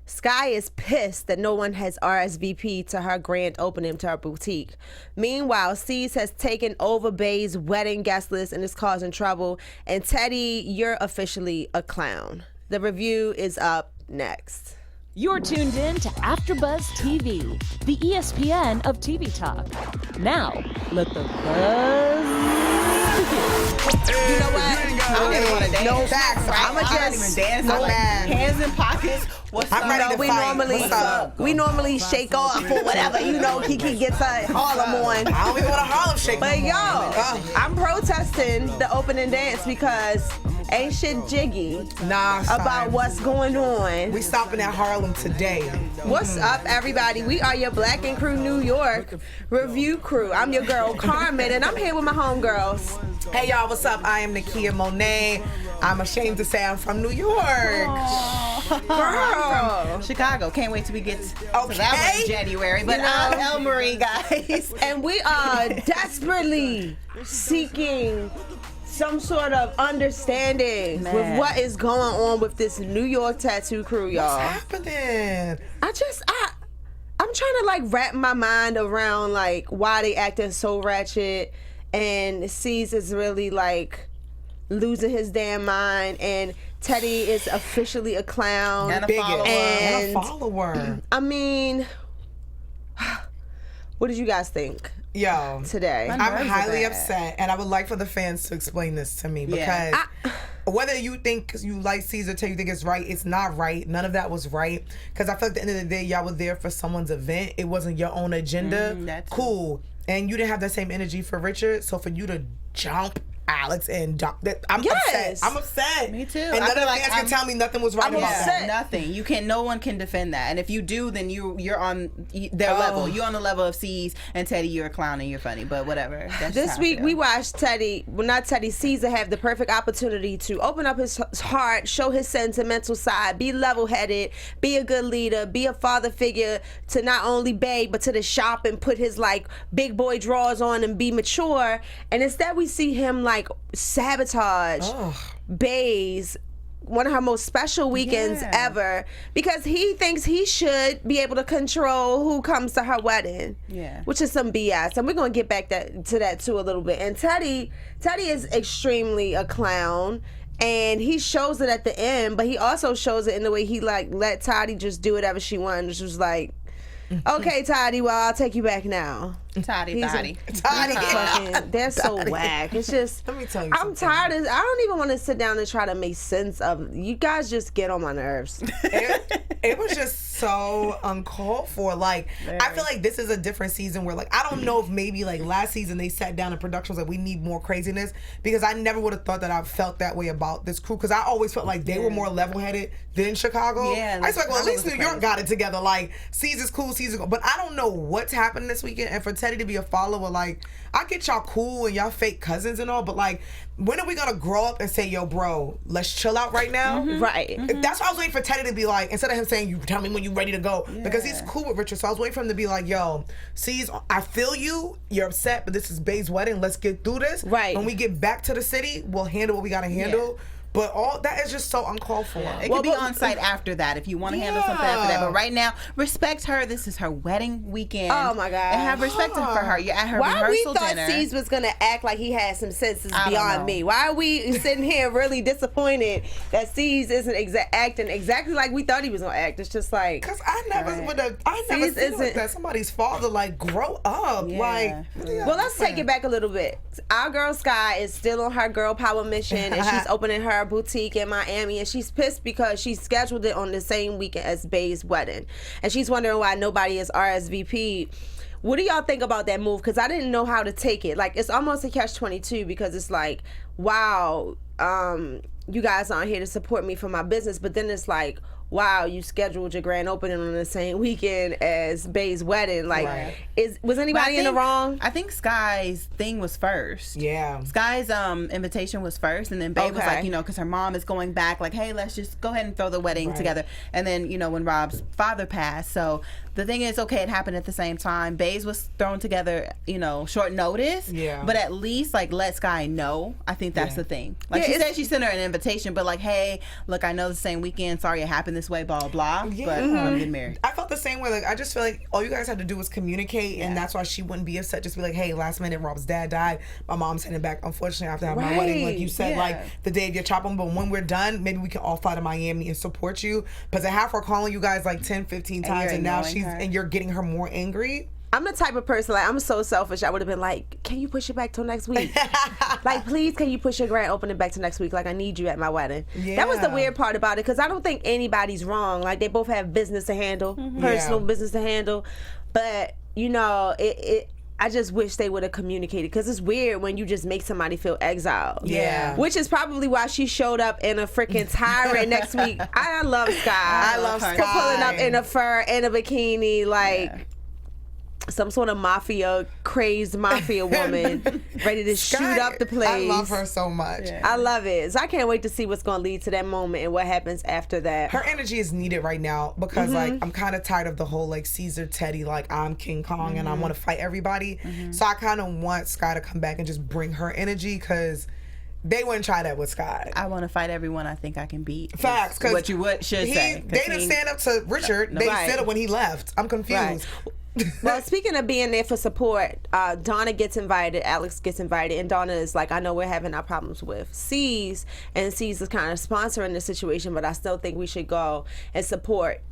Sky is pissed that no one has RSVP'd to her grand opening to her boutique. Meanwhile, C's has taken over Bay's wedding guest list and is causing trouble. And Teddy, you're officially a clown. The review is up next. You're tuned in to AfterBuzz TV, the ESPN of TV talk. Now, let the buzz begin. You know what? I don't even want to dance. No facts. Right? I'ma I just don't even dance. go I'm like, mad. hands in pockets. What's up? You know, we normally shake off or whatever. You know, Kiki gets her Harlem on. I don't even want to Harlem shake. But yo, I'm protesting the opening dance because ain't shit jiggy about what's going on. We stopping at Harlem today. What's up, everybody? We are your Black and Crew New York review crew. I'm your girl Carmen, and I'm here with my homegirls. Hey y'all, what's up? I am Nakia Monet. I'm ashamed to say I'm from New York. Girl. From Chicago. Can't wait till we get to Okay. that one in January. But You know? I'm El Marie, guys. And we are desperately seeking some sort of understanding with what is going on with this New York tattoo crew, y'all. What's happening? I'm trying to like wrap my mind around like why they acting so ratchet, and C's is really like losing his damn mind, and Teddy is officially a clown And a follower. And a follower. I mean, what did you guys think Yo, today? I'm highly upset, and I would like for the fans to explain this to me because whether you think you like Caesar till you think it's right, it's not right. None of that was right because I feel like at the end of the day, y'all were there for someone's event. It wasn't your own agenda. Cool. And you didn't have the same energy for Richard, so for you to jump Alex and I'm upset. I'm upset. Me too. And none of the fans can tell me nothing was right about that. Nothing. You can. No one can defend that. And if you do, then you're on their level. You're on the level of C's and Teddy. You're a clown and you're funny. But whatever. That's This week we watched Teddy, well not Teddy, Caesar have the perfect opportunity to open up his heart, show his sentimental side, be level-headed, be a good leader, be a father figure to not only Bay but to the shop and put his like big boy drawers on and be mature. And instead we see him like sabotage Bay's one of her most special weekends ever because he thinks he should be able to control who comes to her wedding, which is some BS. And we're gonna get back to that too a little bit. And Teddy is extremely a clown, and he shows it at the end, but he also shows it in the way he like let Tati just do whatever she wanted, which was like, okay, Tati, well, I'll take you back now. Tati. They're so whack. It's just, let me tell you I'm tired of, I don't even want to sit down and try to make sense of, you guys just get on my nerves. It was just so uncalled for. Like, I feel like this is a different season where, like, I don't know if maybe, like, last season they sat down in production was like, we need more craziness, because I never would have thought that I felt that way about this crew, because I always felt like they were more level-headed than Chicago. I was like, well, at least New York got it together. Like, Caesar's cool, Caesar's cool. But I don't know what's happening this weekend, and for Teddy to be a follower, like, I get y'all cool and y'all fake cousins and all, but, like, when are we gonna grow up and say, yo, bro, let's chill out right now? Right. That's why I was waiting for Teddy to be like, instead of him saying, you tell me when you're ready to go, because he's cool with Richard. So I was waiting for him to be like, yo, C's, I feel you, you're upset, but this is Bay's wedding, let's get through this. Right. When we get back to the city, we'll handle what we gotta handle. But all that is just so uncalled for. It could be on site after that if you want to handle something after that. But right now, respect her. This is her wedding weekend. Oh my God. And have respect for her. You're at her Why rehearsal we thought dinner. C's was gonna act like he had some senses I don't beyond know. me? Why are we sitting here really disappointed that C's isn't acting exactly like we thought he was gonna act? It's just like, because I never would have. I never seen like that. Somebody's father, like, grow up. Like, well, let's take it back a little bit. Our girl Sky is still on her girl power mission, and she's opening her boutique in Miami, and she's pissed because she scheduled it on the same weekend as Bay's wedding, and she's wondering why nobody is RSVP'd. What do y'all think about that move? Because I didn't know how to take it. Like, it's almost a catch-22, because it's like, wow, you guys aren't here to support me for my business, but then it's like, wow, you scheduled your grand opening on the same weekend as Bay's wedding. Like, was anybody in the wrong? I think Sky's thing was first. Yeah. Sky's invitation was first, and then Bay was like, you know, because her mom is going back, like, hey, let's just go ahead and throw the wedding together. And then, you know, when Rob's father passed, so the thing is, okay, it happened at the same time. Bay's was thrown together, you know, short notice. Yeah. But at least, like, let Sky know. I think that's the thing. Like, she said she sent her an invitation, but like, hey, look, I know the same weekend. Sorry it happened this way, blah, blah, but I'm getting married. I felt the same way. Like, I just feel like all you guys had to do was communicate, and that's why she wouldn't be upset. Just be like, hey, last minute, Rob's dad died. My mom's heading back, unfortunately, after having my wedding. Like you said, like, the day of your chopping, but when we're done, maybe we can all fly to Miami and support you. Because I have her calling you guys like 10, 15 times, and now and you're getting her more angry. I'm the type of person, like, I'm so selfish. I would have been like, can you push it back till next week? Like, please, can you push your grand opening back to next week? Like, I need you at my wedding. Yeah. That was the weird part about it, because I don't think anybody's wrong. Like, they both have business to handle, personal business to handle. But, you know, I just wish they would have communicated, because it's weird when you just make somebody feel exiled. Yeah. Which is probably why she showed up in a freaking tyrant next week. I love Sky. I love Sky. For pulling up in a fur and a bikini, like... some sort of crazed mafia woman ready to shoot up the place. I love her so much. Yeah. I love it. So I can't wait to see what's going to lead to that moment and what happens after that. Her energy is needed right now because, like, I'm kind of tired of the whole, like, Caesar Teddy, like, I'm King Kong and I want to fight everybody. So I kind of want Sky to come back and just bring her energy, because they wouldn't try that with Sky. I want to fight everyone I think I can beat. Facts. Because what you should say. They didn't stand up to Richard. They said it when he left. I'm confused. Right. Well, speaking of being there for support, Donna gets invited, Alex gets invited, and Donna is like, I know we're having our problems with C's, and C's is kind of sponsoring the situation, but I still think we should go and support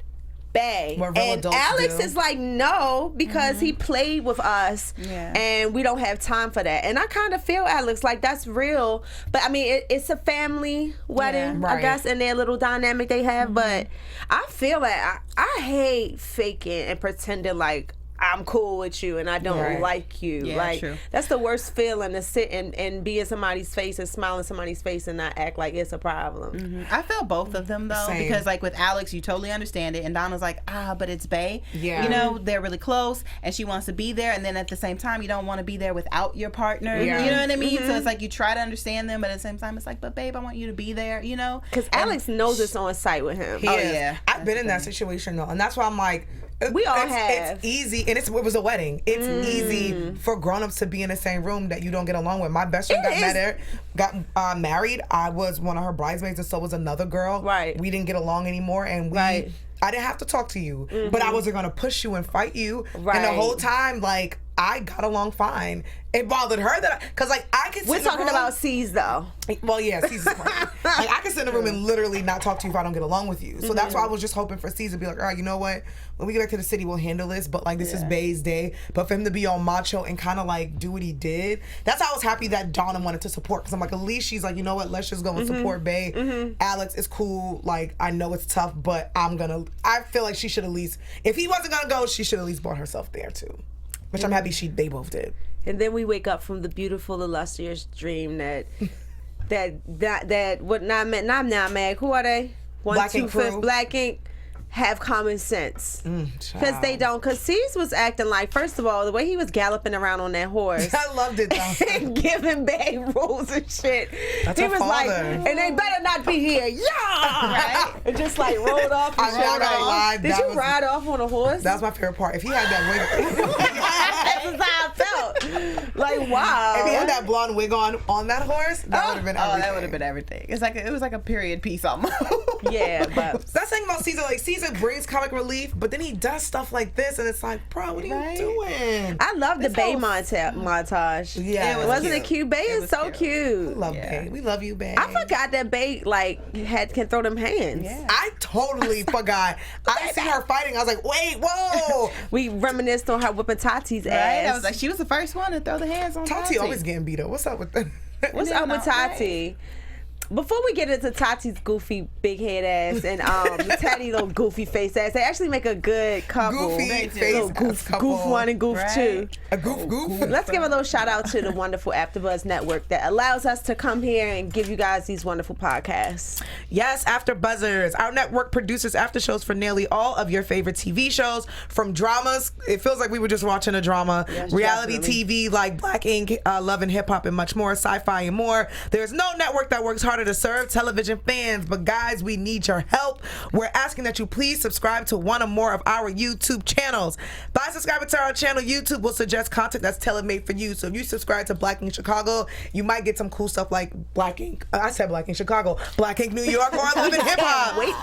Bay. And Alex is like, no, because he played with us, and we don't have time for that. And I kind of feel Alex, like, that's real. But I mean, it's a family wedding, I guess, and their little dynamic they have. But I feel like I hate faking and pretending like I'm cool with you and I don't like you. Yeah, like, true. that's the worst feeling, to sit and be in somebody's face and smile in somebody's face and not act like it's a problem. I feel both of them, though. Same. Because, like, with Alex, you totally understand it, and Donna's like, but it's Bay. Yeah. You know, they're really close, and she wants to be there, and then at the same time, you don't want to be there without your partner. Yeah. You know what I mean? So it's like, you try to understand them, but at the same time, it's like, but babe, I want you to be there, you know? Because Alex knows it's on site with him. He is. I've been in that situation, though, and that's why I'm like, we all have. It's easy, and it was a wedding. It's easy for grown-ups to be in the same room that you don't get along with. My best friend got married. I was one of her bridesmaids, and so was another girl. Right. We didn't get along anymore, and I didn't have to talk to you, but I wasn't gonna push you and fight you. Right. And the whole time, like, I got along fine. It bothered her that because, like, I could. We're talking about C's, though. Well, yeah, C's is fine. Like, I can sit in a room and literally not talk to you if I don't get along with you. So that's why I was just hoping for C's to be like, all right, you know what? When we get back to the city, we'll handle this. But, like, this is Bay's day. But for him to be all macho and kind of, like, do what he did, that's how I was happy that Donna wanted to support. Because I'm like, at least she's like, you know what? Let's just go and support Bay. Alex is cool. Like, I know it's tough, but I feel like she should at least, if he wasn't going to go, she should at least brought herself there, too. Which I'm happy they both did. And then we wake up from the beautiful, illustrious dream that what not mad. Who are they? Black Ink Crew. Black Ink have common sense. Because they don't. Because C's was acting like, first of all, the way he was galloping around on that horse. I loved it, though. And giving Bay rules and shit. That's he her was father. like, and they better not be here. Yeah! Right? And just like rolled off and I'm not gonna lie. Did you ride off on a horse? That was my favorite part. If he had that wig. That's how I felt. Like, wow. If he had that blonde wig on that horse, that would have been everything. Oh, that would have been everything. It was like a period piece almost. Yeah, but that's the thing about Caesar. Like, Caesar brings comic relief, but then he does stuff like this, and it's like, bro, what are you doing? I love the Bay montage. Yeah, wasn't it cute? Bay is so cute. We love Bay. We love you, Bay. I forgot that Bay can throw them hands. Yeah. I totally forgot. I seen her fighting. I was like, wait, whoa. We reminisced on her whipping Tati's ass. I was like, she was the first one to throw the hands on Tati. Always getting beat up. What's up with that? What's up with Tati? Before we get into Tati's goofy big head ass and Teddy little goofy face ass, they actually make a good couple. Goofy face couple. Goof one and goof two. A goof. Let's give a little shout out to the wonderful AfterBuzz Network that allows us to come here and give you guys these wonderful podcasts. Yes, AfterBuzzers. Our network produces after shows for nearly all of your favorite TV shows, from dramas. It feels like we were just watching a drama. Yes, reality definitely. TV like Black Ink, Love and Hip Hop, and much more. Sci-fi and more. There's no network that works harder harder to serve television fans, but guys, we need your help. We're asking that you please subscribe to one or more of our YouTube channels. By subscribing to our channel, YouTube will suggest content that's tailor-made for you. So if you subscribe to Black Ink Chicago, you might get some cool stuff like Black Ink. I said Black Ink Chicago, Black Ink New York, or Live in Hip Hop. Wait.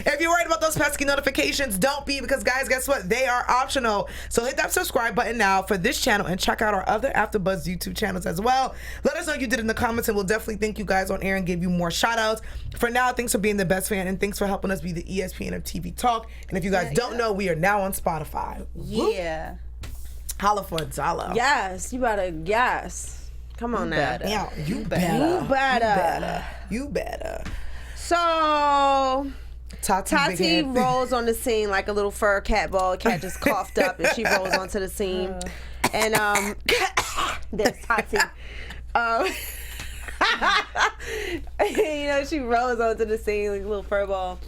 If you're worried about those pesky notifications, don't be, because guys, guess what? They are optional. So hit that subscribe button now for this channel and check out our other AfterBuzz YouTube channels as well. Let us know you did in the comments, and we'll definitely thank you guys on air and give you more shout outs. For now, thanks for being the best fan, and thanks for helping us be the ESPN of TV Talk. And if you guys don't know, we are now on Spotify. Yeah. Holla for a dollar. Yes, you better. Yes, come on now. Yeah, you better. You better. So Tati big rolls on the scene like a little fur cat ball. Cat just coughed up and she rolls onto the scene. And there's Tati. You know, she rolls onto the scene like a little fur ball.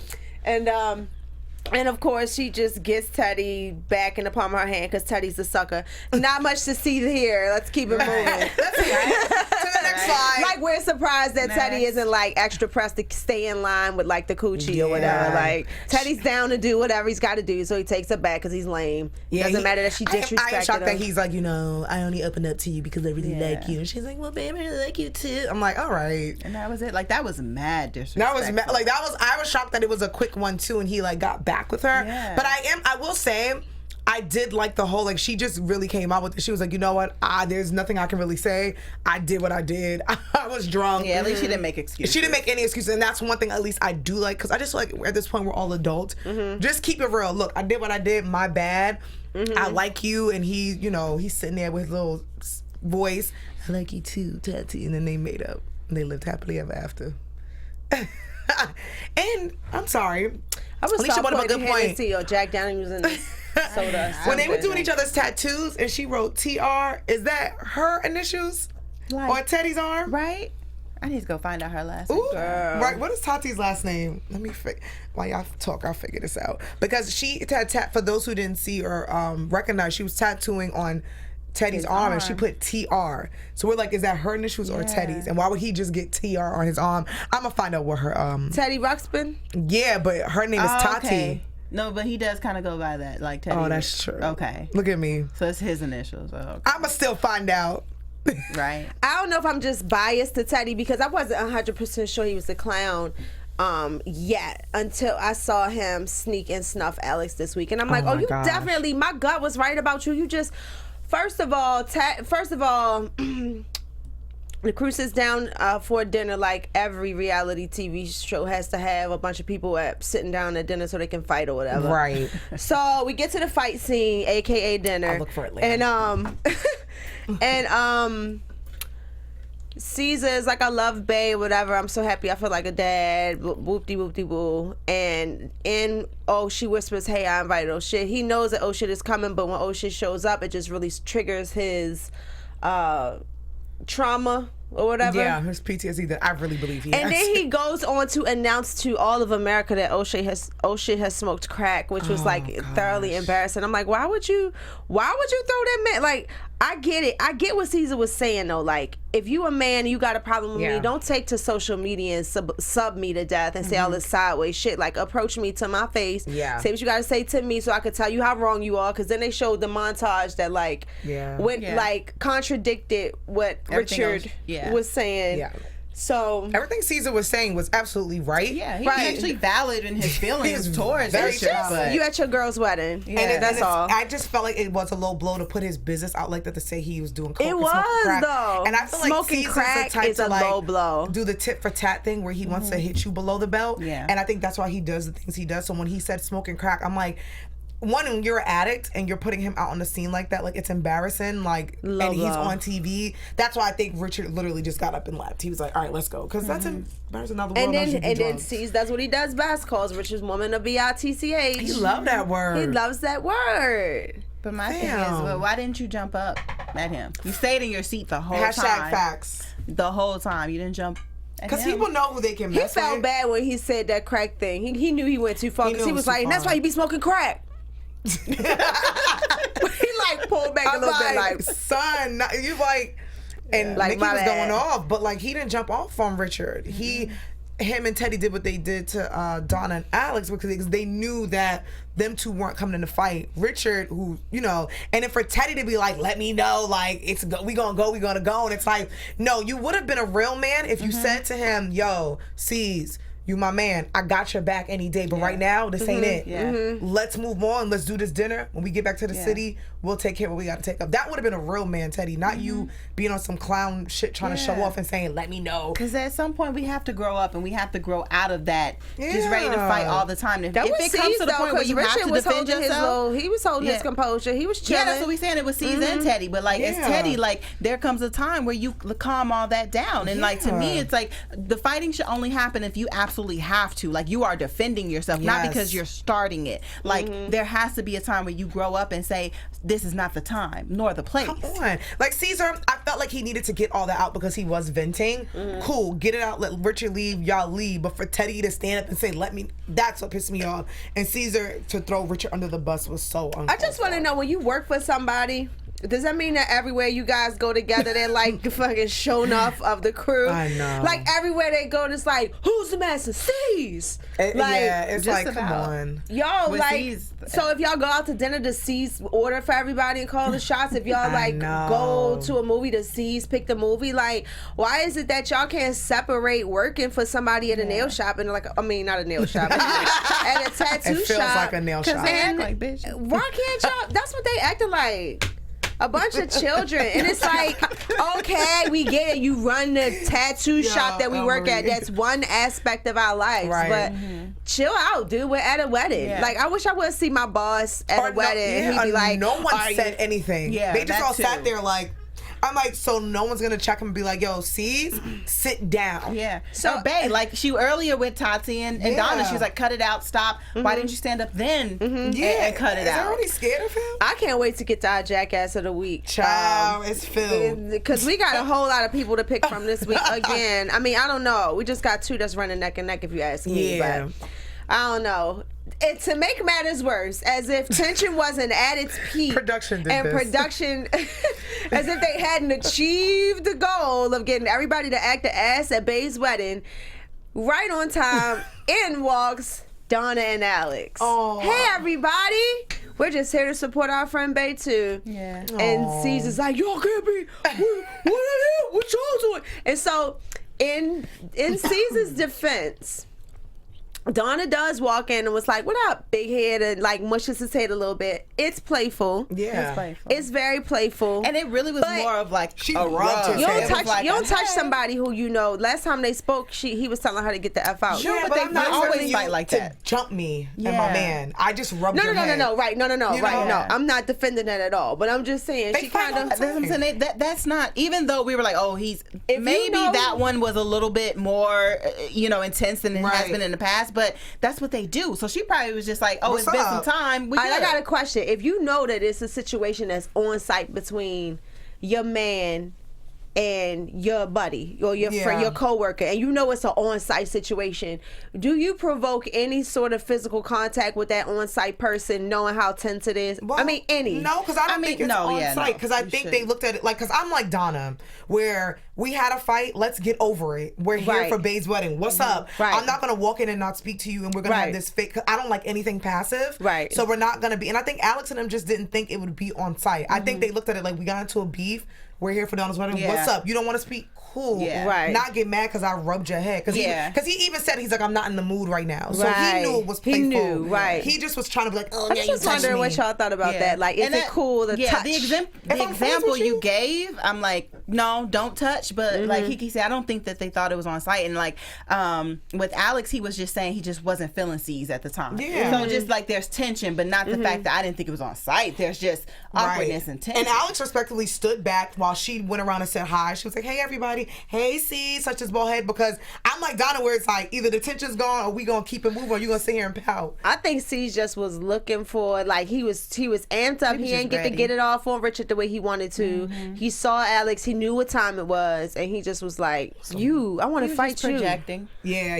And of course, she just gets Teddy back in the palm of her hand because Teddy's a sucker. Not much to see here. Let's keep it moving. Let's see. To the next slide. Like, we're surprised that Teddy isn't like extra pressed to stay in line with like the coochie or whatever. Like, Teddy's down to do whatever he's got to do, so he takes her back because he's lame. Doesn't matter that she disrespected I am shocked him. that he's like, you know, I only opened up to you because I really like you. And she's like, well, babe, I really like you too. I'm like, all right. And that was it. Like, that was mad disrespectful. I was shocked that it was a quick one too, and he like got back with her. Yeah. But I will say, I did like the whole, like, she just really came out with it. She was like, you know what? There's nothing I can really say. I did what I did. I was drunk. Yeah, at least she didn't make excuses. She didn't make any excuses, and that's one thing at least I do like, because I just feel like at this point we're all adults. Just keep it real. Look, I did what I did. My bad. I like you, and he, you know, he's sitting there with his little voice. I like you too, Tati. And then they made up. And they lived happily ever after. And I'm sorry. I was Alicia brought up a good point. Hennessy or Jack Daniels in this soda. When they were doing each other's tattoos and she wrote TR, is that her initials on Teddy's arm? Right? I need to go find out her last name. Ooh, right. What is Tati's last name? Let me while y'all talk, I'll figure this out. Because she had for those who didn't see or recognize, she was tattooing on Teddy's arm, and she put TR. So we're like, is that her initials or Teddy's? And why would he just get TR on his arm? I'm gonna find out what her Teddy Ruxpin? Yeah, but her name is Tati. Okay. No, but he does kind of go by that, like Teddy. Oh, that's true. Okay. Look at me. So it's his initials. Oh, okay. I'ma still find out. Right. I don't know if I'm just biased to Teddy because I wasn't 100% sure he was a clown yet until I saw him sneak and snuff Alex this week. And I'm like, oh, you definitely, my gut was right about you. You just, first of all, the crew sits down for dinner like every reality TV show has to have a bunch of people sitting down at dinner so they can fight or whatever. Right. So we get to the fight scene, aka dinner. I'll look for it later. And Caesar's like, I love Bae, whatever. I'm so happy. I feel like a dad. Whoop-de whoop-de-woo. And she whispers, hey, I invited Oh Shit. He knows that Oh Shit is coming, but when Oh Shit shows up, it just really triggers his trauma or whatever. Yeah, his PTSD that I really believe he has. And then he goes on to announce to all of America that Oh Shit has smoked crack, which was thoroughly embarrassing. I'm like, why would you throw that man? Like, I get it. I get what Caesar was saying though. Like, if you a man and you got a problem with me, don't take to social media and sub me to death and say all this sideways shit. Like, approach me to my face. Yeah. Say what you got to say to me so I could tell you how wrong you are. Because then they showed the montage that like contradicted what Richard was saying. Yeah. So everything Caesar was saying was absolutely right. Yeah, he was actually valid in his feelings towards Richard. You at your girl's wedding. Yeah, that's all. I just felt like it was a low blow to put his business out like that, to say he was doing coke. It was crack. though. And I feel smoking like Caesar's crack the type is to a low blow. Do the tit for tat thing where he wants to hit you below the belt. Yeah. And I think that's why he does the things he does. So when he said smoking crack, I'm like, one, when you're an addict and you're putting him out on the scene like that, like, it's embarrassing. Like, and he's on TV. That's why I think Richard literally just got up and left. He was like, all right, let's go. Because that's embarrassing. Now the world knows you do drugs. Then sees that's what he does best, calls Richard's woman a bitch. He loved that word. He loves that word. But my thing is, well, why didn't you jump up at him? You stayed in your seat the whole time. #facts. The whole time. You didn't jump. Because people know who they can mess with. He felt bad when he said that crack thing. He knew he went too far because he was like, that's why he be smoking crack. He like pulled back a little bit, like, son, you like, And Like, Nikki my was bad. going off, but like he didn't jump off on Richard. Him and Teddy did what they did to Donna and Alex because they knew that them two weren't coming in to fight. Richard, who, you know, and then for Teddy to be like, let me know, like, we gonna go. And it's like, no, you would have been a real man if you said to him, yo, C's, you my man, I got your back any day, but right now, this ain't it. Let's move on. Let's do this dinner. When we get back to the city, we'll take care of what we got to take up. That would have been a real man, Teddy, not you being on some clown shit trying to show off and saying, let me know. Because at some point, we have to grow up and we have to grow out of that just ready to fight all the time. If it comes to the point where you have to defend yourself. He was holding his composure. He was chilling. Yeah, that's what we saying. It was C's and Teddy. But like, as Teddy, like, there comes a time where you calm all that down. And like, to me, it's like, the fighting should only happen if you absolutely have to. Like, you are defending yourself, not because you're starting it. Like, there has to be a time where you grow up and say, this is not the time, nor the place. Come on. Like, Caesar, I felt like he needed to get all that out because he was venting. Cool, get it out, let Richard leave, y'all leave. But for Teddy to stand up and say, let me, that's what pissed me off. And Caesar to throw Richard under the bus was so uncalled I just want to know, when you work for somebody, does that mean that everywhere you guys go together, they're like fucking shown off of the crew? I know. Like, everywhere they go, it's like, who's the master? C's. Like, yeah, it's just like, come about. on. Yo, With like, C's. so if y'all go out to dinner, the C's order for everybody and call the shots? If y'all, like, go to a movie, the C's pick the movie? Like, why is it that y'all can't separate working for somebody at a nail shop and, like, I mean, not a nail shop, at a tattoo It feels shop? like a nail shop. They act like bitch. Why can't y'all? That's what they acting like. A bunch of children. And it's like, okay, we get it. You run the tattoo shop that we work at. That's one aspect of our lives. Right. But chill out, dude. We're at a wedding. Yeah. Like, I wish I would see my boss at a wedding and he'd be like, no one said anything. Yeah, they just that all sat too. there like, I'm like, so no one's gonna check him and be like, yo, C's, sit down. Yeah. So, babe, like, she earlier with Tati and Donna, she was like, cut it out, stop. Why didn't you stand up then and cut it Is out? everybody scared of him? I can't wait to get to our Jackass of the Week. Child, it's filled. Because we got a whole lot of people to pick from this week again. I mean, I don't know. We just got two that's running neck and neck, if you ask me. Yeah. But I don't know. To make matters worse, as if tension wasn't at its peak. Production did and this. Production, as if they hadn't achieved the goal of getting everybody to act the ass at Bae's wedding. Right on time, in walks Donna and Alex. Oh. Hey, everybody. We're just here to support our friend Bae, too. Yeah. And Caesar's like, y'all can't be, what y'all doing? And so, in Caesar's defense, Donna does walk in and was like, what up, big head, and like mushes his head a little bit. It's playful. Yeah. It's playful. It's very playful. And it really was But more of like she a rubbed rub. his you head. don't It touch, was like you don't a, touch hey. somebody who you know. Last time they spoke, he was telling her to get the F out. Yeah, but they I'm not always telling you fight like to that. jump me and my Yeah. man. I just rubbed No, your head. right, no, You right, know? no. I'm not defending that at all, but I'm just saying They she fight kind all of. the That's what I'm saying. That's not, even though we were like, oh, he's, If you maybe know- that one was a little bit more, intense than it has Right. been in the past, but that's what they do. So she probably was just like, oh, What's it's been up? some time. We I good. got a question. If you know that it's a situation that's on site between your man and your buddy or your friend, your coworker, and you know it's an on-site situation, do you provoke any sort of physical contact with that on-site person, knowing how tense it is? Well, I mean, any. No, because I don't think it's on site. Because I you think should. they looked at it like, because I'm like Donna, where we had a fight, let's get over it. We're here Right. for Bae's wedding. What's up? Right. I'm not going to walk in and not speak to you, and we're going to have Right. this fake. I don't like anything passive. Right. So we're not going to be. And I think Alex and them just didn't think it would be on site. I think they looked at it like, we got into a beef. We're here for Donna's wedding. Yeah. What's up? You don't want to speak? Cool. Yeah. Right. Not get mad because I rubbed your head. Because Yeah. he even said, he's like, I'm not in the mood right now. So Right. he knew it was He playful. knew, right. He just was trying to be like, oh, I'm yeah, you just touched wondering me. what y'all thought about that. Like, is And it cool to touch? The I'm friends example with you you. gave, I'm like, no, don't touch. But like Kiki said, I don't think that they thought it was on site. And like with Alex, he was just saying he just wasn't feeling C's at the time. Yeah. So just like there's tension, but not the fact that I didn't think it was on site. There's just awkwardness and tension. And Alex respectfully stood back while she went around and said hi. She was like, hey, everybody. Hey, C, such as bald head. Because I'm like Donna, where it's like, either the tension's gone or we going to keep it moving or you going to sit here and pout. I think C just was looking for, like, he was amped up. He was He ain't just get to ready. get it off on Richard the way he wanted to. He saw Alex. he knew what time it was, and he just was like, I want to fight you. Projecting. Yeah,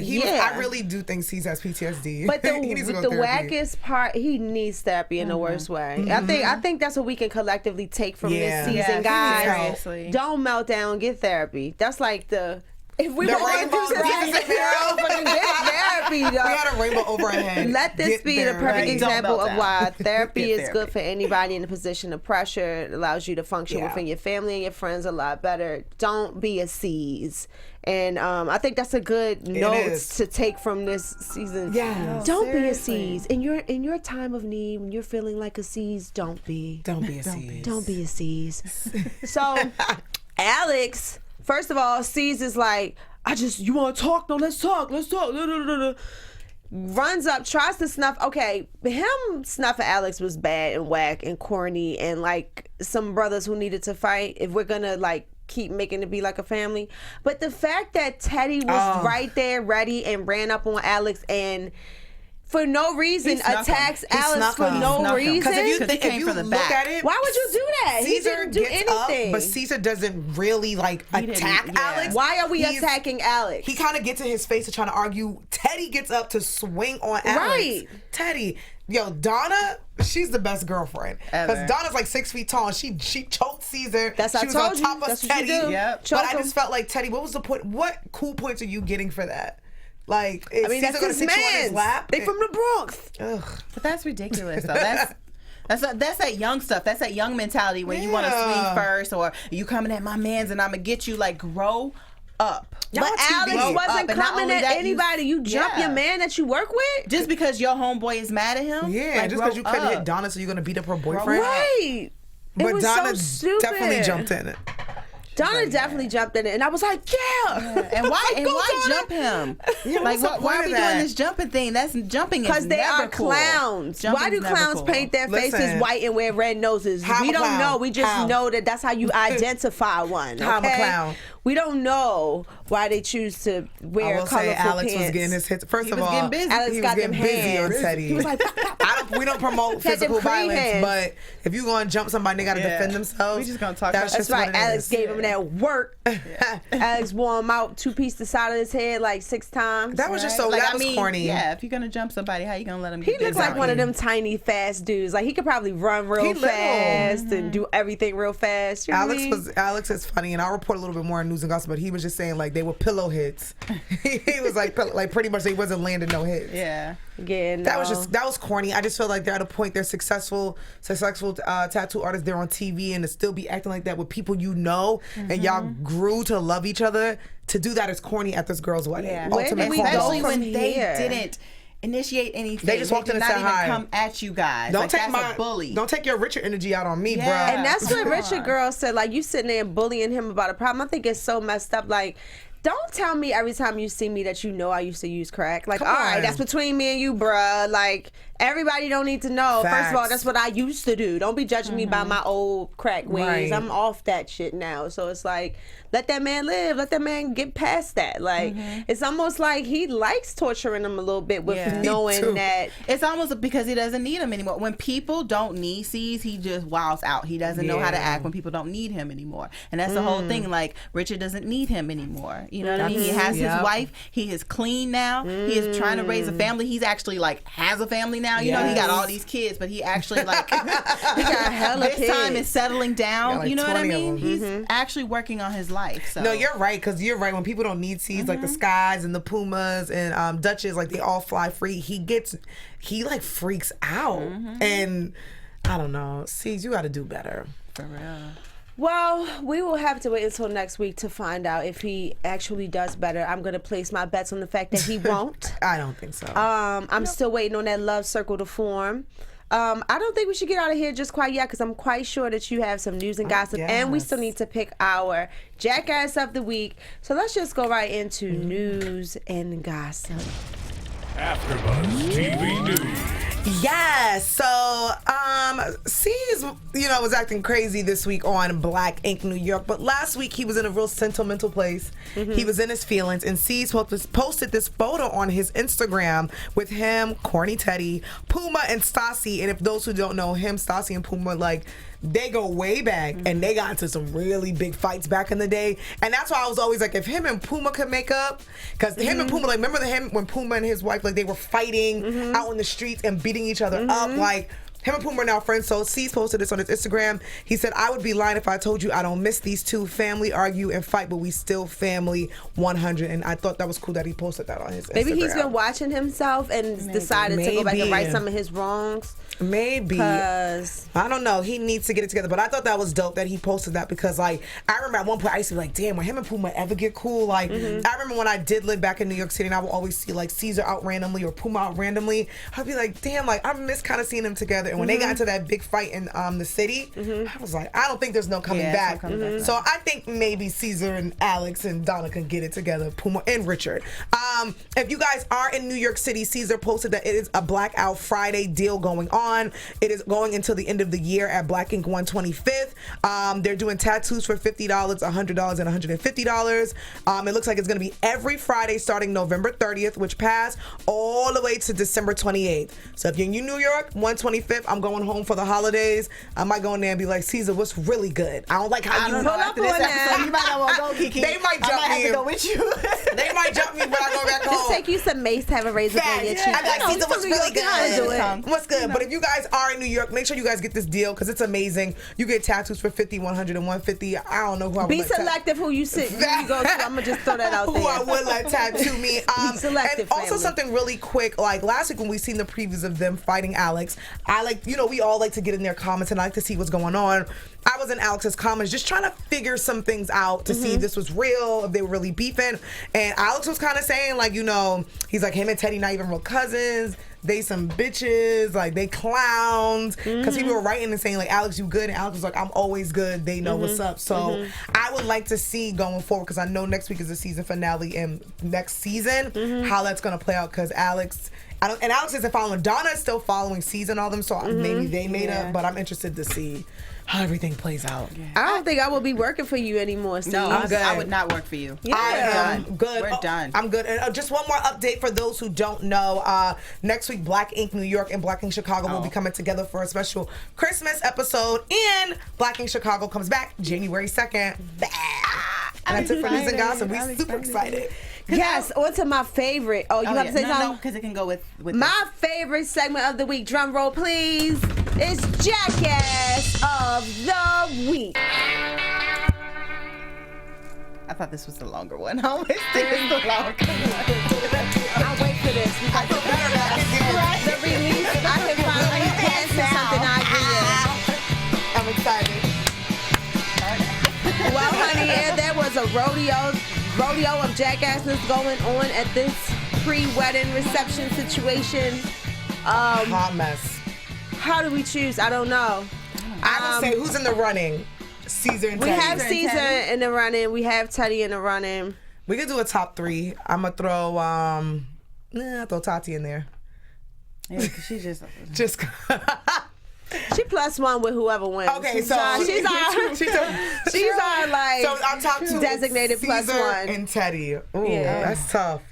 I really do think C's has PTSD. But the He needs to go to therapy. wackest part, he needs therapy in the worst way. I think that's what we can collectively take from this season, guys. Seriously. Don't melt down, get therapy. That's like if we The were going rainbow through something, fucking get therapy, We had a rainbow over our head. Let this Get be the therapy. perfect example of why therapy Get is good for anybody in a position of pressure. It allows you to function within your family and your friends a lot better. Don't be a C's. And I think that's a good note to take from this season. Yeah. Don't be a C's. In your time of need, when you're feeling like a C's, don't be. Don't be a C's. Don't be a C's. So, Alex, first of all, C's is like, you want to talk? No, let's talk. Runs up, tries to snuff. Okay, him snuffing Alex was bad and whack and corny and like some brothers who needed to fight. If we're gonna like keep making it be like a family, but the fact that Teddy was right there, ready, and ran up on Alex and for no reason attacks Alex for no reason. Because if you look at it, why would you do that? Caesar He didn't do gets anything. up, but Caesar doesn't really like attack Alex. Why are we attacking Alex? He kind of gets in his face and trying to argue. Teddy gets up to swing on Alex. Right. Teddy. Yo, Donna, she's the best girlfriend. Because Donna's like 6 feet tall and she choked Caesar. That's she was on top of That's Teddy. Yep. But I just felt like, Teddy, what was the point? What cool points are you getting for that? Like, is Caesar going to sit you on his lap? They from the Bronx. Ugh. But that's ridiculous, though. That's that young stuff. That's that young mentality when you want to swing first, or you coming at my mans and I'm gonna get you. Like, grow up. But Alex wasn't coming at anybody. You jump your man that you work with just because your homeboy is mad at him. Yeah, like, just because you couldn't hit Donna, so you're gonna beat up her boyfriend. Right. But Donna so definitely jumped in it. Donna definitely jumped in it, and I was like, yeah. And why jump him? Yeah, like, why are we doing this jumping thing? That's jumping because they are clowns. Why do clowns paint their faces white and wear red noses? We don't know. We just know that's how you identify one. Okay? I'm a clown. We don't know why they choose to wear colorful say Alex pants. was getting his hits. First He of was all, getting busy. Alex he got was them getting busy hands. on Teddy. He was like, we don't promote physical violence, but if you going to jump somebody, they got to defend themselves. We just gonna talk about that's right. Alex gave him that work. Alex wore him out 2 pieces the side of his head like 6 times. That was just so. That was corny. Yeah, if you're gonna jump somebody, how you gonna let him? He looks like one of them tiny fast dudes. Like he could probably run real fast and do everything real fast. You know Alex is funny, and I'll report a little bit more in news and gossip. But he was just saying like they were pillow hits. He was like pretty much he wasn't landing no hits. Yeah. Again, that was corny. I just feel like they're at a point. They're successful tattoo artists. They're on TV, and to still be acting like that with people you know, and y'all grew to love each other. To do that is corny at this girl's wedding. Yeah. Especially when they didn't initiate anything. They just walked in and said hi. Come at you guys. Don't take that's a bully. Don't take your Richard energy out on me, bro. And that's what Richard girl said. Like you sitting there bullying him about a problem. I think it's so messed up. Like, don't tell me every time you see me that you know I used to use crack. Like, all right, that's between me and you, bruh. Like, everybody don't need to know. Facts. First of all, that's what I used to do. Don't be judging me by my old crack ways. Right. I'm off that shit now. So it's like, let that man live. Let that man get past that. Like, it's almost like he likes torturing him a little bit with knowing that. It's almost because he doesn't need him anymore. When people don't need C's, he just wows out. He doesn't know how to act when people don't need him anymore. And that's the whole thing. Like, Richard doesn't need him anymore. You know what I mean? He has his wife. He is clean now. He is trying to raise a family. He's actually like has a family now. You know, he got all these kids, but he actually like he got hella this kids. Time is settling down. Like you know what I 20 of mean? them. He's actually working on his life. So. No, you're right, because you're right. When people don't need C's, like the Skies and the Pumas and Dutches, like they all fly free. He like freaks out, and I don't know. C's, you got to do better. For real. Well, we will have to wait until next week to find out if he actually does better. I'm going to place my bets on the fact that he won't. I don't think so. I'm still waiting on that love circle to form. I don't think we should get out of here just quite yet because I'm quite sure that you have some news and gossip, and we still need to pick our jackass of the week. So let's just go right into news and gossip. AfterBuzz TV News. Yes. So C's, was acting crazy this week on Black Ink New York, but last week he was in a real sentimental place. He was in his feelings, and C's posted this photo on his Instagram with him, Corny Teddy, Puma, and Stassi. And if those who don't know him, Stassi and Puma, they go way back, and they got into some really big fights back in the day. And that's why I was always like, if him and Puma could make up, because him and Puma, remember when Puma and his wife, they were fighting out in the streets and beating each other up, him and Puma are now friends. So C's posted this on his Instagram. He said, I would be lying if I told you I don't miss these two. Family argue and fight, but we still family 100. And I thought that was cool that he posted that on his Instagram. Maybe he's been watching himself and decided to go back and right some of his wrongs. Maybe. I don't know. He needs to get it together. But I thought that was dope that he posted that because, I remember at one point I used to be like, damn, will him and Puma ever get cool? I remember when I did live back in New York City and I would always see, Caesar out randomly or Puma out randomly. I'd be like, damn, I miss kind of seeing them together. And when they got into that big fight in the city, I was like, I don't think there's no coming back. So I think maybe Caesar and Alex and Donna can get it together, Puma and Richard. If you guys are in New York City, Caesar posted that it is a Blackout Friday deal going on. It is going until the end of the year at Black Ink 125th. They're doing tattoos for $50, $100, and $150. It looks like it's going to be every Friday starting November 30th, which passed all the way to December 28th. So if you're in New York, 125th, I'm going home for the holidays. I might go in there and be like, Caesar, what's really good? I don't like how you pull up on that. You might not want to go, Kiki. They might jump me. I might have to go with you. They might jump me when I go back home. Just take you some mace, have a razor blade in your cheek. I'm like, Caesar, what's really good? What's good? No. But if you guys are in New York, make sure you guys get this deal because it's amazing. You get tattoos for $50, $100, and $150. I don't know who I would Be selective who you go to. I'm going to just throw that out there. Who I would let tattoo me. Be selective, and also family. something really quick, last week when we seen the previews of them fighting Alex, we all like to get in their comments and I like to see what's going on. I was in Alex's comments just trying to figure some things out to see if this was real, if they were really beefing. And Alex was kind of saying, he's like, him and Teddy not even real cousins. They some bitches, they clowns. Because people were writing and saying, Alex, you good? And Alex was like, I'm always good. They know what's up. So I would like to see going forward, because I know next week is the season finale and next season, how that's going to play out. Because Alex isn't following. Donna is still following C's and all them, so maybe they made up. But I'm interested to see how everything plays out. I don't think I will be working for you anymore, Steve. No, I'm good. I would not work for you. Yeah. I am good. We're done. I'm good. And just one more update for those who don't know. Next week, Black Ink New York and Black Ink Chicago will be coming together for a special Christmas episode. And Black Ink Chicago comes back January 2nd. And that's it for news and gossip. We're super excited. Yes, on to my favorite. Oh, you have to say something? No, because it can go with my favorite segment of the week. Drum roll, please. It's Jackass of the Week. I thought this was the longer one. I always think it's the longer one. I'll wait for this. I feel better about it. The release, I can finally dance to something I agree I'm excited. with. Well, honey, there was a rodeo of jackasses going on at this pre-wedding reception situation. Hot mess. How do we choose? I don't know. I would say who's in the running? Caesar and We Teddy. have Caesar in the running. We have Teddy in the running. We could do a top three. I'm gonna throw I'll throw Tati in there. Yeah, because she just She +1 with whoever wins. Okay, so she's our like so our top two designated Caesar +1 and Teddy. Ooh, Yeah. that's tough.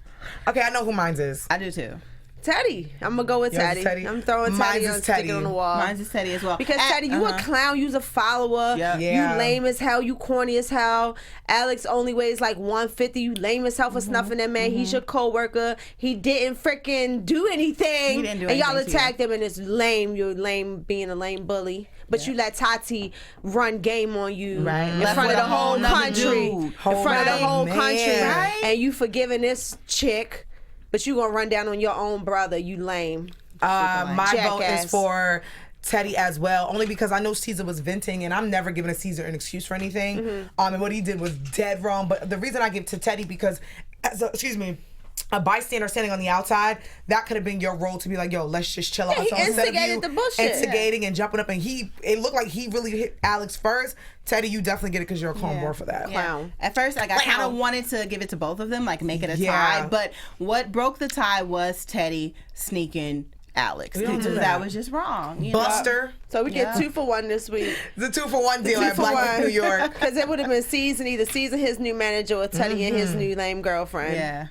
Okay, I know who mine's is. I do too. Teddy. I'm gonna go with Yours Teddy. is Teddy? I'm throwing Mine's Teddy is on sticking Teddy. on the wall. Mine's is Teddy as well. Because Teddy, you a clown, you's a follower. Yeah. Yeah. You lame as hell, you corny as hell. Alex only weighs like 150. You lame as hell for snuffing that man. He's your co-worker. He didn't freaking do anything. He didn't do and y'all anything to attacked him and it's lame. You're lame being a lame bully. But you let Tati run game on you Right. in Left front of with the a whole whole nother country. dude. In front of the whole Man. country. Right? And you forgiving this chick, but you gonna run down on your own brother. You lame. My vote Jackass. is for Teddy as well, only because I know Caesar was venting, and I'm never giving a Caesar an excuse for anything. And what he did was dead wrong. But the reason I give to Teddy because, a bystander standing on the outside, that could have been your role to be like, yo, let's just chill out. Yeah, he instigated the bullshit. Instigating and jumping up, and it looked like he really hit Alex first. Teddy, you definitely get it because you're a cornball for that. Clown. At first, I kind of wanted to give it to both of them, make it a Yeah. tie. But what broke the tie was Teddy sneaking Alex. We don't do That that. was just wrong. You Buster. So we get 2 for 1 this week. The 2-for-1 deal at Black Ink New York. Because it would have been C's and either C's and his new manager or Teddy and his new lame girlfriend. Yeah.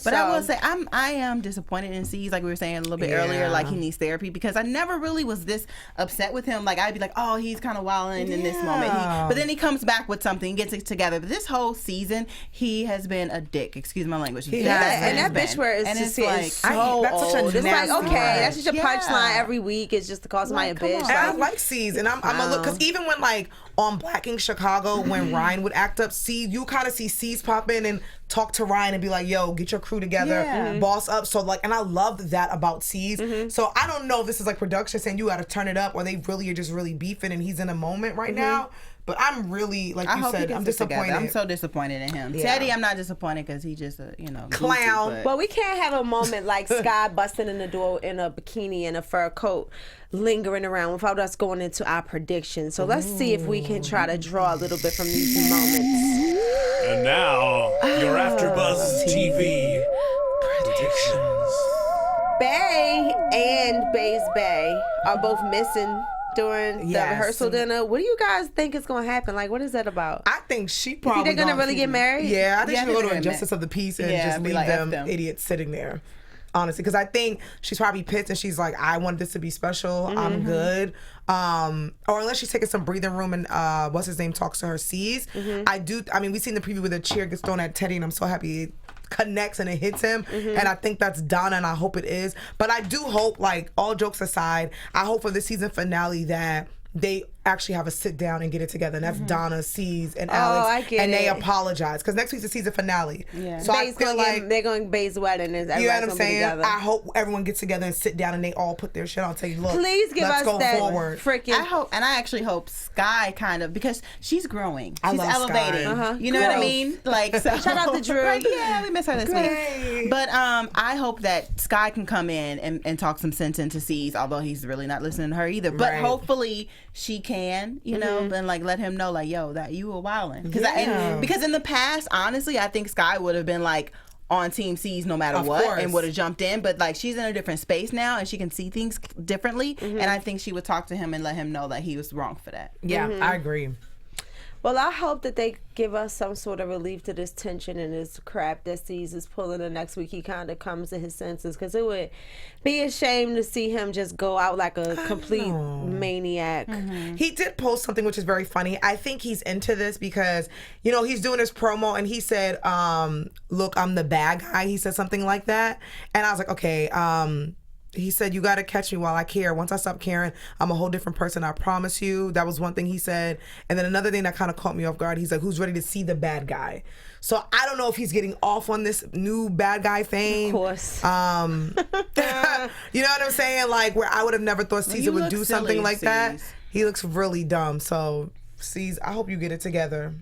But I will say I am disappointed in C's, like we were saying a little bit earlier, like he needs therapy, because I never really was this upset with him. Like I'd be like, oh, he's kind of wilding in this moment. But then he comes back with something, gets it together. But this whole season, he has been a dick. Excuse my language. And that bitch where it's just like so that's such a old. It's like, nasty okay, word. that's just your punchline every week. It's just to call somebody a bitch. And I like C's, and I'm a look, because even when like on Black Ink Chicago, when Ryan would act up, you kind of see C's pop in and talk to Ryan and be like, yo, get your crew together, boss up. So like, and I love that about C's. So I don't know if this is like production saying you got to turn it up, or they really are just really beefing and he's in a moment right now. But I'm really, like you said, I'm disappointed. I'm so disappointed in him. Teddy, I'm not disappointed because he's just a, clown. Goofy, but we can't have a moment like Sky busting in the door in a bikini and a fur coat lingering around without us going into our predictions. So let's see if we can try to draw a little bit from these moments. And now, your AfterBuzz TV predictions. Bay and Bay's Bay are both missing during the rehearsal dinner. What do you guys think is going to happen? Like, what is that about? I think she probably they're going to really get married? Yeah, I think she's going to go to a justice of the peace and just leave like, them idiots sitting there. Honestly, because I think she's probably pissed and she's like, I want this to be special. I'm good. Or unless she's taking some breathing room and what's his name talks to her C's. I mean, we've seen the preview where the chair gets thrown at Teddy, and I'm so happy it connects and it hits him. And I think that's Donna, and I hope it is. But I do hope, like, all jokes aside, I hope for the season finale that they actually have a sit down and get it together, and that's Donna, C's, and Alex, I get and it. they apologize because next week's the season finale. So I feel like they're going to Bay's wedding, and you know what I'm saying. Together. I hope everyone gets together and sit down and they all put their shit on. Say, look, please give let's us go that forward. freaking. I hope, and I actually hope Sky kind of, because she's growing, she's love elevating. Sky. You know what I mean? Like, so, shout out to Drew. Right, yeah, we miss her this week. But I hope that Sky can come in and talk some sense into C's, although he's really not listening to her either. But hopefully she can, you know, and like let him know, like, yo, that you were wilding. Because in the past, honestly, I think Sky would have been like on Team C's no matter what, and would have jumped in. But like, she's in a different space now and she can see things differently. And I think she would talk to him and let him know that he was wrong for that. Yeah, I agree. Well, I hope that they give us some sort of relief to this tension and this crap that C's is pulling, and next week he kind of comes to his senses, because it would be a shame to see him just go out like a complete maniac. He did post something which is very funny. I think he's into this because, you know, he's doing his promo and he said, look, I'm the bad guy. He said something like that. And I was like, okay, he said, you got to catch me while I care. Once I stop caring, I'm a whole different person. I promise you. That was one thing he said. And then another thing that kind of caught me off guard, he's like, who's ready to see the bad guy? So I don't know if he's getting off on this new bad guy fame. Of course. You know what I'm saying? Like, where I would have never thought Caesar would do something like that. He looks really dumb. So, Caesar, I hope you get it together.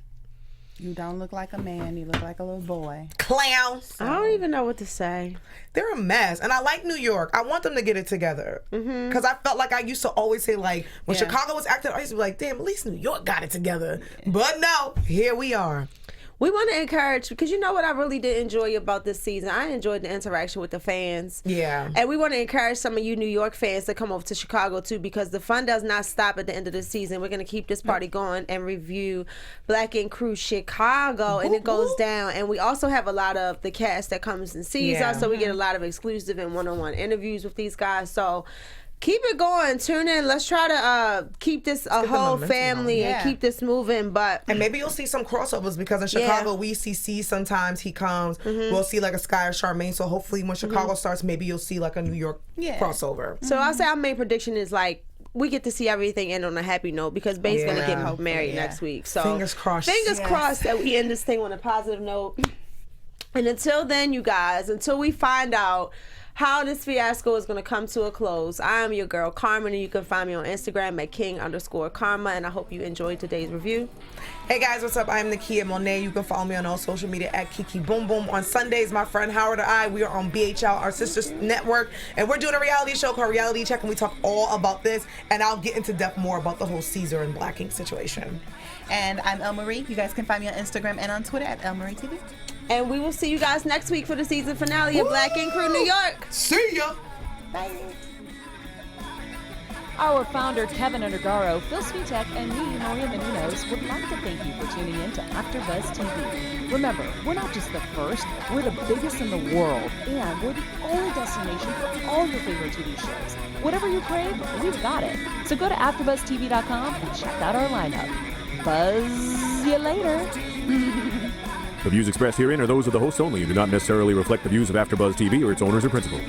You don't look like a man. You look like a little boy. Clown. I don't even know what to say. They're a mess. And I like New York. I want them to get it together. Because I felt like I used to always say, like, when Chicago was acting, I used to be like, damn, at least New York got it together. But no, here we are. We want to encourage, because you know what I really did enjoy about this season? I enjoyed the interaction with the fans. Yeah. And we want to encourage some of you New York fans to come over to Chicago too, because the fun does not stop at the end of the season. We're going to keep this party going and review Black Ink Crew Chicago, and it goes down. And we also have a lot of the cast that comes and sees us, so we get a lot of exclusive and one-on-one interviews with these guys. So keep it going. Tune in. Let's try to keep this a whole family and keep this moving. And maybe you'll see some crossovers, because in Chicago we see C sometimes. He comes. We'll see like a Sky or Charmaine. So hopefully when Chicago starts, maybe you'll see like a New York crossover. So I'll say our main prediction is like, we get to see everything end on a happy note, because Bay's going to get married next week. So fingers crossed. Fingers crossed that we end this thing on a positive note. And until then, you guys, until we find out how this fiasco is going to come to a close, I am your girl Carmen, and you can find me on Instagram at king_karma, and I hope you enjoyed today's review. Hey guys, what's up? I'm Nakia Monet. You can follow me on all social media at Kiki Boom Boom. On Sundays, my friend Howard and I, we are on BHL, our sister network, and we're doing a reality show called Reality Check, and we talk all about this, and I'll get into depth more about the whole Caesar and Black Ink situation. And I'm El Marie. You guys can find me on Instagram and on Twitter at El Marie TV. And we will see you guys next week for the season finale of Black Ink Crew New York. See ya! Bye. Our founder, Keven Undergaro, Phil Svitek, and me, Maria Menounos, would like to thank you for tuning in to AfterBuzz TV. Remember, we're not just the first, we're the biggest in the world, and we're the only destination for all your favorite TV shows. Whatever you crave, we've got it. So go to AfterBuzzTV.com and check out our lineup. Buzz you later. The views expressed herein are those of the hosts only and do not necessarily reflect the views of AfterBuzz TV or its owners or principals.